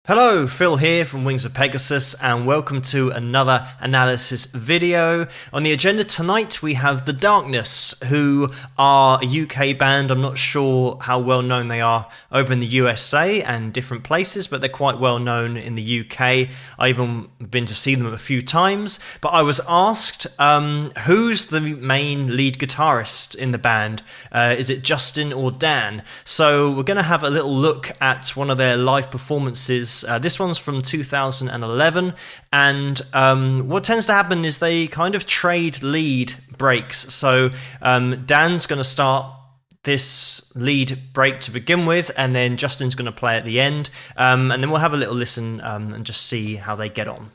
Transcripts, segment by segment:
Hello, Phil here from Wings of Pegasus, and welcome to another analysis video. On the agenda tonight we have The Darkness, who are a UK band. I'm not sure how well known they are over in the USA and different places, but they're quite well known in the UK. I've even been to see them a few times, but I was asked who's the main lead guitarist in the band? Is it Justin or Dan? So we're going to have a little look at one of their live performances. This one's from 2011, and what tends to happen is they kind of trade lead breaks. So Dan's going to start this lead break to begin with, and then Justin's going to play at the end, and then we'll have a little listen and just see how they get on.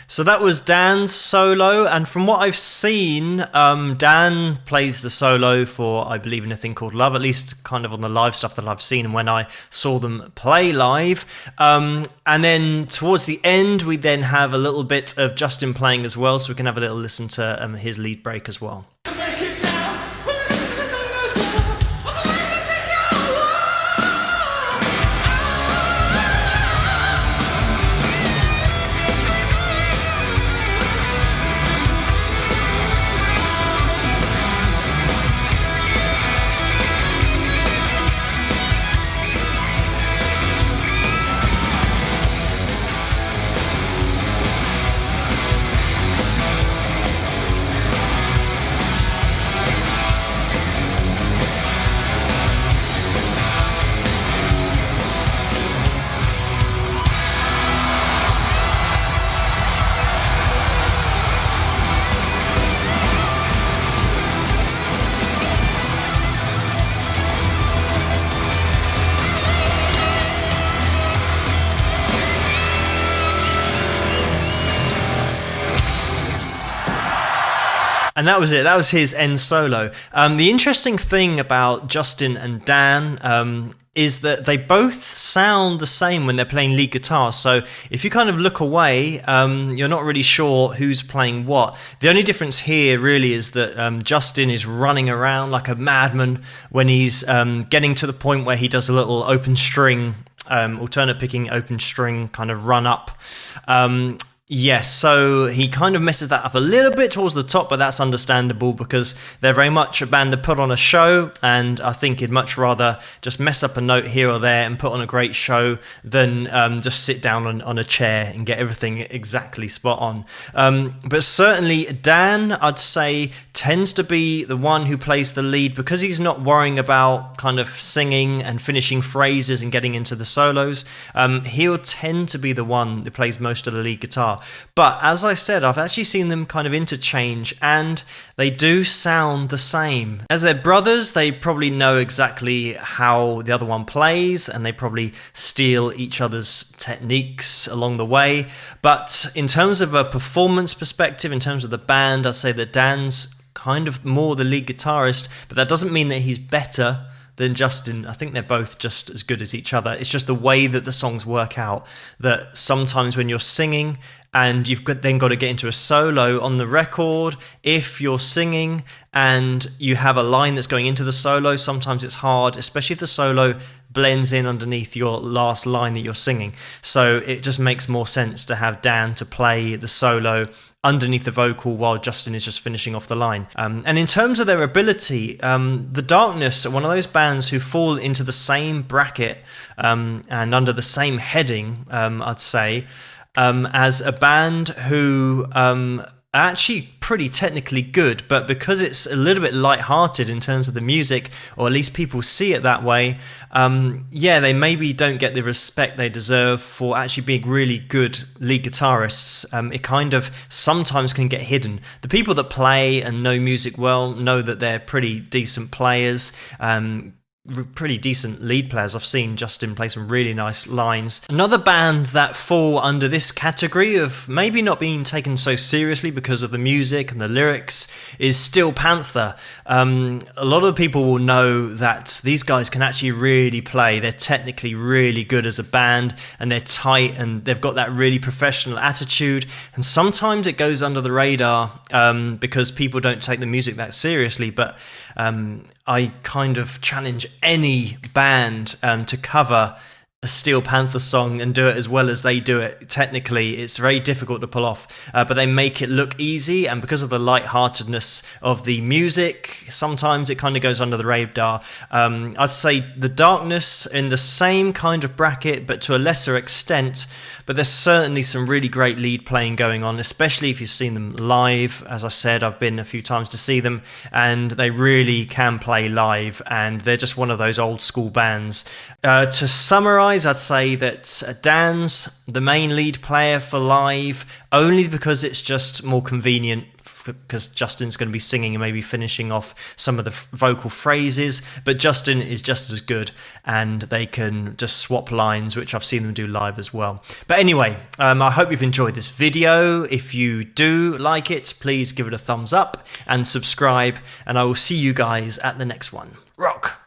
So that was Dan's solo, and from what I've seen, Dan plays the solo for I Believe in a Thing Called Love, at least kind of on the live stuff that I've seen and when I saw them play live. And then towards the end, we then have a little bit of Justin playing as well, so we can have a little listen to his lead break as well. And that was it. That was his end solo. The interesting thing about Justin and Dan is that they both sound the same when they're playing lead guitar. So if you kind of look away, you're not really sure who's playing what. The only difference here really is that Justin is running around like a madman when he's getting to the point where he does a little open string, alternate picking open string kind of run up. Yes, so he kind of messes that up a little bit towards the top, but that's understandable because they're very much a band that put on a show, and I think he'd much rather just mess up a note here or there and put on a great show than just sit down on a chair and get everything exactly spot on. But certainly Dan, I'd say, tends to be the one who plays the lead because he's not worrying about kind of singing and finishing phrases and getting into the solos. He'll tend to be the one that plays most of the lead guitar. But as I said, I've actually seen them kind of interchange, and they do sound the same. As they're brothers, they probably know exactly how the other one plays, and they probably steal each other's techniques along the way. But in terms of a performance perspective, in terms of the band, I'd say that Dan's kind of more the lead guitarist, but that doesn't mean that he's better than Justin. I think they're both just as good as each other. It's just the way that the songs work out, that sometimes when you're singing and you've then got to get into a solo on the record, if you're singing and you have a line that's going into the solo, sometimes it's hard, especially if the solo blends in underneath your last line that you're singing. So it just makes more sense to have Dan to play the solo underneath the vocal while Justin is just finishing off the line. And in terms of their ability, The Darkness are one of those bands who fall into the same bracket and under the same heading, I'd say, as a band who actually pretty technically good, but because it's a little bit light-hearted in terms of the music, or at least people see it that way, yeah, they maybe don't get the respect they deserve for actually being really good lead guitarists. It kind of sometimes can get hidden. The people that play and know music well know that they're pretty decent players, pretty decent lead players. I've seen Justin play some really nice lines. Another band that fall under this category of maybe not being taken so seriously because of the music and the lyrics is Steel Panther. A lot of people will know that these guys can actually really play. They're technically really good as a band, and they're tight, and they've got that really professional attitude, and sometimes it goes under the radar because people don't take the music that seriously, but I kind of challenge any band to cover a Steel Panther song and do it as well as they do it. Technically, it's very difficult to pull off, but they make it look easy, and because of the lightheartedness of the music, sometimes it kind of goes under the radar. I'd say The Darkness in the same kind of bracket, but to a lesser extent, but there's certainly some really great lead playing going on, especially if you've seen them live. As I said, I've been a few times to see them, and they really can play live, and they're just one of those old school bands. To summarise, I'd say that Dan's the main lead player for live, only because it's just more convenient, because Justin's going to be singing and maybe finishing off some of the vocal phrases, but Justin is just as good, and they can just swap lines, which I've seen them do live as well. But anyway, I hope you've enjoyed this video. If you do like it, please give it a thumbs up and subscribe, and I will see you guys at the next one. Rock!